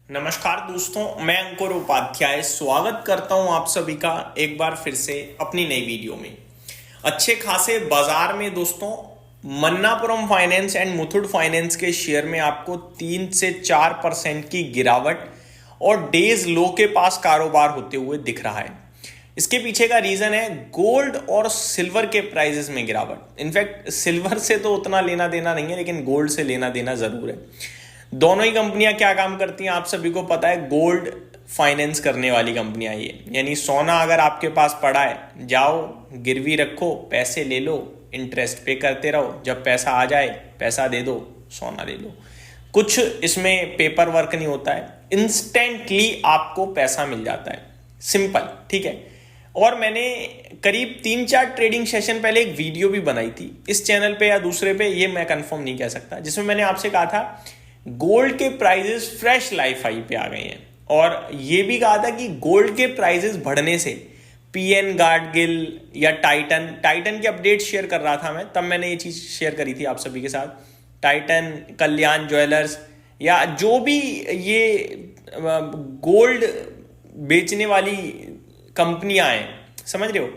नमस्कार दोस्तों, मैं अंकुर उपाध्याय स्वागत करता हूं आप सभी का एक बार फिर से अपनी नई वीडियो में। अच्छे खासे बाजार में दोस्तों Manappuram finance and Muthoot finance के शेयर में आपको 3 से 4% की गिरावट और डेज लो के पास कारोबार होते हुए दिख रहा है। इसके पीछे का रीजन है गोल्ड और सिल्वर के प्राइसेस में गिरावट। इनफैक्ट सिल्वर से तो उतना लेना देना नहीं है, लेकिन गोल्ड से लेना देना जरूर है। दोनों ही कंपनियां क्या काम करती हैं आप सभी को पता है, गोल्ड फाइनेंस करने वाली कंपनियां ये, यानी सोना अगर आपके पास पड़ा है जाओ गिरवी रखो, पैसे ले लो, इंटरेस्ट पे करते रहो, जब पैसा आ जाए पैसा दे दो, सोना ले लो। कुछ इसमें पेपर वर्क नहीं होता है, इंस्टेंटली आपको पैसा मिल जाता है, सिंपल, ठीक है। और मैंने करीब 3-4 ट्रेडिंग सेशन पहले एक वीडियो भी बनाई थी इस चैनल पे या दूसरे पे, ये मैं कंफर्म नहीं कह सकता, जिसमें मैंने आपसे कहा था गोल्ड के प्राइजेस फ्रेश लाइफ हाई पे आ गए हैं। और ये भी कहा था कि गोल्ड के प्राइजेस बढ़ने से पीएन गार्डगिल या टाइटन की अपडेट शेयर कर रहा था मैं, तब मैंने ये चीज शेयर करी थी आप सभी के साथ। टाइटन, कल्याण ज्वेलर्स या जो भी ये गोल्ड बेचने वाली कंपनियां हैं, समझ रहे हो,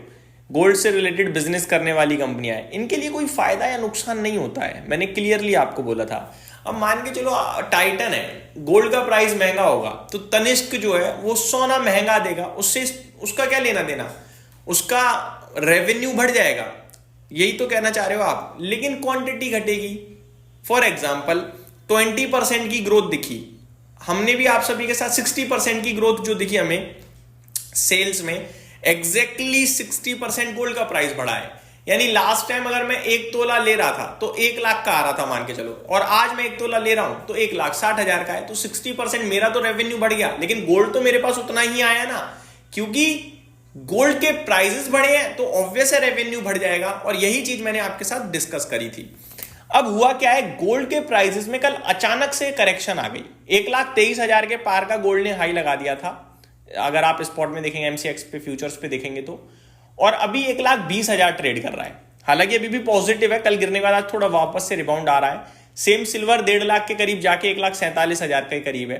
गोल्ड से रिलेटेड बिजनेस करने वाली कंपनियां हैं, इनके लिए कोई फायदा या नुकसान नहीं होता है, मैंने क्लियरली आपको बोला था। अब मान के चलो टाइटन है, गोल्ड का प्राइस महंगा होगा तो तनिष्क जो है वो सोना महंगा देगा, उससे उसका क्या लेना देना, उसका रेवेन्यू बढ़ जाएगा, यही तो कहना चाह रहे हो आप, लेकिन क्वांटिटी घटेगी। फॉर एग्जाम्पल 20% की ग्रोथ दिखी, हमने भी आप सभी के साथ 60% की ग्रोथ जो दिखी हमें सेल्स में, एग्जैक्टली 60% गोल्ड का प्राइस बढ़ा है। यानी लास्ट टाइम अगर मैं 1 तोला ले रहा था तो 1 लाख का आ रहा था मान के चलो, और आज मैं 1 तोला ले रहा हूं तो 1,60,000 का है, तो 60% मेरा तो रेवेन्यू बढ़ गया, लेकिन गोल्ड तो मेरे पास उतना ही आया ना, क्योंकि गोल्ड के प्राइसेस बढ़े हैं तो ऑब्वियस है रेवेन्यू बढ़ जाएगा। और यही चीज मैंने आपके साथ डिस्कस करी थी। अब हुआ क्या है, गोल्ड के प्राइसेस में कल अचानक से करेक्शन आ गई, 1,23,000 के पार का गोल्ड ने हाई लगा दिया था, अगर आप स्पॉट में देखेंगे, एमसीएक्स पे फ्यूचर्स पे देखेंगे तो, और अभी 1,20,000 ट्रेड कर रहा है। हालांकि अभी भी पॉजिटिव है, कल गिरने के बाद आज थोड़ा वापस से रिबाउंड आ रहा है। सेम सिल्वर 1.5 लाख के करीब जाके 1,47,000 के करीब है।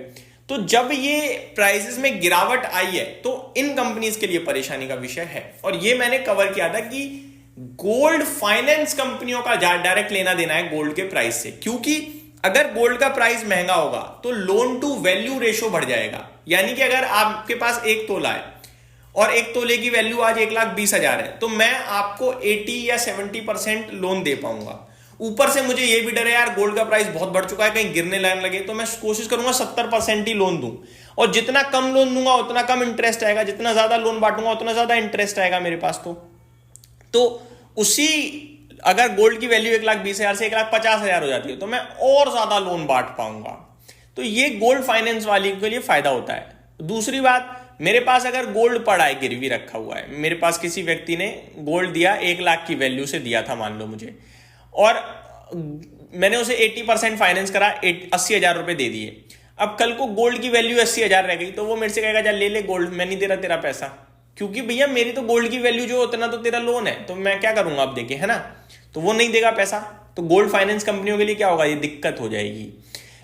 तो जब ये प्राइसेस में गिरावट आई है तो इन कंपनीज के लिए परेशानी का विषय है, और ये मैंने कवर किया था कि गोल्ड फाइनेंस कंपनियों का डायरेक्ट लेना देना है गोल्ड के प्राइस से, क्योंकि अगर गोल्ड का प्राइस महंगा होगा तो लोन टू वैल्यू रेशो बढ़ जाएगा। यानी कि अगर आपके पास 1 तोला है और 1 तोले की वैल्यू आज 1,20,000 है, तो मैं आपको 80 या 70% लोन दे पाऊंगा। ऊपर से मुझे ये भी डर है यार गोल्ड का प्राइस बहुत बढ़ चुका है, कहीं गिरने लगे, तो मैं कोशिश करूंगा 70% ही लोन दूं, और जितना कम लोन दूंगा उतना कम इंटरेस्ट आएगा, जितना ज्यादा लोन बांटूंगा उतना ज्यादा इंटरेस्ट आएगा मेरे पास। तो उसी अगर गोल्ड की वैल्यू 1,20,000 से 1,50,000 हो जाती है तो मैं और ज्यादा लोन बांट पाऊंगा। तो ये गोल्ड फाइनेंस वाली के लिए फायदा होता है। दूसरी बात, मेरे पास अगर गोल्ड पड़ा है, गिरवी रखा हुआ है, मेरे पास किसी व्यक्ति ने गोल्ड दिया, 1 लाख की वैल्यू से दिया था मान लो मुझे, और मैंने उसे 80% फाइनेंस करा, 80,000 रुपए दे दिए। अब कल को गोल्ड की वैल्यू 80,000 रह गई तो वो मेरे से कहेगा चल ले ले गोल्ड, मैं नहीं दे रहा तेरा पैसा, क्योंकि भैया मेरी तो गोल्ड की वैल्यू जो उतना तो तेरा लोन है, तो मैं क्या करूंगा अब देखे, है ना। तो वो नहीं देगा पैसा, तो गोल्ड फाइनेंस कंपनियों के लिए क्या होगा, ये दिक्कत हो जाएगी।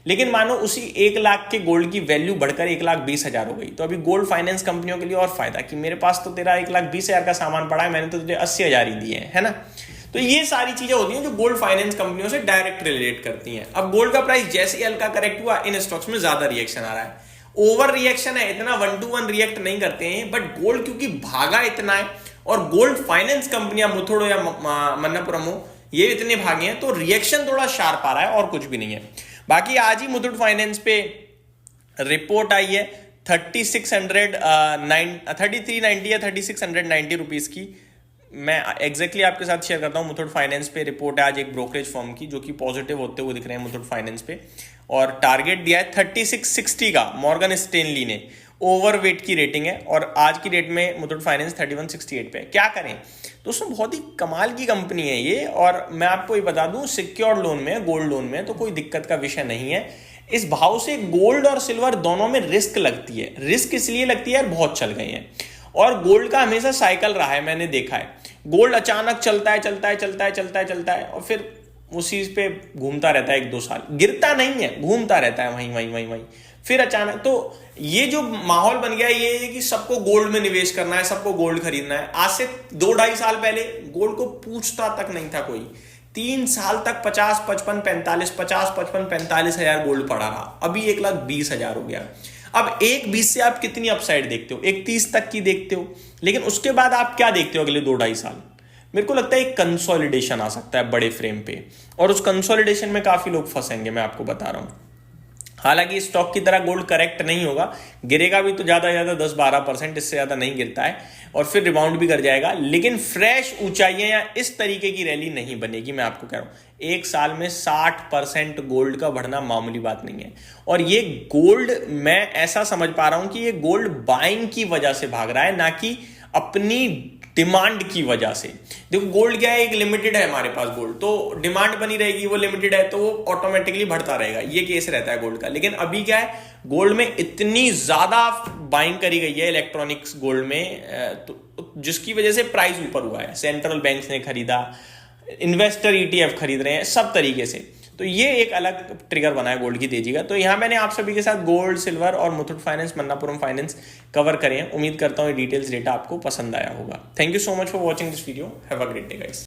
लेकिन मानो उसी 1 लाख के गोल्ड की वैल्यू बढ़कर 1,20,000 हो गई, तो अभी गोल्ड फाइनेंस कंपनियों के लिए और फायदा कि मेरे पास तो तेरा 1,20,000 का सामान पड़ा है, मैंने तो तुझे 80,000 ही दिए हैं, है ना। तो ये सारी चीजें होती हैं जो गोल्ड फाइनेंस कंपनियों से डायरेक्ट रिलेट करती हैं। अब गोल्ड का प्राइस जैसे ही हल्का करेक्ट हुआ, इन स्टॉक्स में ज्यादा रिएक्शन आ रहा है, ओवर रिएक्शन है, इतना 1 to 1 रिएक्ट नहीं करते हैं, बट गोल्ड क्योंकि भागा इतना है, और गोल्ड फाइनेंस कंपनियां मुथूट या मन्नापुरम हो, ये इतने भागे हैं, तो रिएक्शन थोड़ा शार्प आ रहा है और कुछ भी नहीं है। बाकी आज ही मुथूट फाइनेंस पे रिपोर्ट आई है 3390 या 3690 रुपीज की। मैं एग्जैक्टली आपके साथ शेयर करता हूं। मुथूट फाइनेंस पे रिपोर्ट है आज एक ब्रोकरेज फर्म की, जो कि पॉजिटिव होते हुए दिख रहे हैं मुथूट फाइनेंस पे, और टारगेट दिया है 3660 का, मॉर्गन स्टेनली ने, ओवरवेट की रेटिंग है, और आज की डेट में मुथूट फाइनेंस 3168 पे है। क्या करें दोस्तों, बहुत ही कमाल की कंपनी है ये, और मैं आपको ये बता दूं सिक्योर्ड लोन में, गोल्ड लोन में तो कोई दिक्कत का विषय नहीं है। इस भाव से गोल्ड और सिल्वर दोनों में रिस्क लगती है। रिस्क इसलिए लगती है यार बहुत चल गए हैं, और गोल्ड का हमेशा साइकिल रहा है, मैंने देखा है गोल्ड अचानक चलता है चलता है चलता है चलता है चलता है, और फिर उसी पे घूमता रहता है 1-2 साल, गिरता नहीं है, घूमता रहता है वहीं वहीं वहीं वहीं, फिर अचानक तो ये जो माहौल बन गया ये है कि सबको गोल्ड में निवेश करना है, सबको गोल्ड खरीदना है। आज से 2-2.5 साल पहले गोल्ड को पूछता तक नहीं था कोई। 3 साल तक 50-55-45 हजार गोल्ड पड़ा रहा, अभी 1,20,000 हो गया। अब एक 20 से आप कितनी अपसाइड देखते हो? एक 30 तक की देखते हो, लेकिन उसके बाद आप क्या देखते हो अगले 2-2.5 साल? मेरे को लगता है एक कंसोलिडेशन आ सकता है बड़े फ्रेम पे, और उस कंसोलिडेशन में काफी लोग फंसेंगे, मैं आपको बता रहा हूं। हालांकि स्टॉक की तरह गोल्ड करेक्ट नहीं होगा, गिरेगा भी तो ज्यादा 10-12%, इससे ज्यादा नहीं गिरता है, और फिर रिबाउंड भी कर जाएगा, लेकिन फ्रेश ऊंचाइयां या इस तरीके की रैली नहीं बनेगी। मैं आपको कह रहा हूं, एक साल में 60% गोल्ड का बढ़ना मामूली बात नहीं है। और ये गोल्ड, मैं ऐसा समझ पा रहा हूं कि ये गोल्ड बाइंग की वजह से भाग रहा है, ना कि अपनी डिमांड की वजह से। देखो गोल्ड क्या है, एक लिमिटेड है हमारे पास गोल्ड, तो डिमांड बनी रहेगी, वो लिमिटेड है तो वो ऑटोमेटिकली बढ़ता रहेगा, ये केस रहता है गोल्ड का। लेकिन अभी क्या है, गोल्ड में इतनी ज्यादा बाइंग करी गई है इलेक्ट्रॉनिक्स गोल्ड में, तो जिसकी वजह से प्राइस ऊपर हुआ है। सेंट्रल बैंक ने खरीदा, इन्वेस्टर ETF खरीद रहे हैं, सब तरीके से। तो ये एक अलग ट्रिगर बना है गोल्ड की तेजी का। तो यहां मैंने आप सभी के साथ गोल्ड, सिल्वर और Muthoot finance, Manappuram finance cover करे हैं। उम्मीद करता हूं ये डिटेल्स डेटा आपको पसंद आया होगा। Thank you so much for watching this video. Have a great day guys.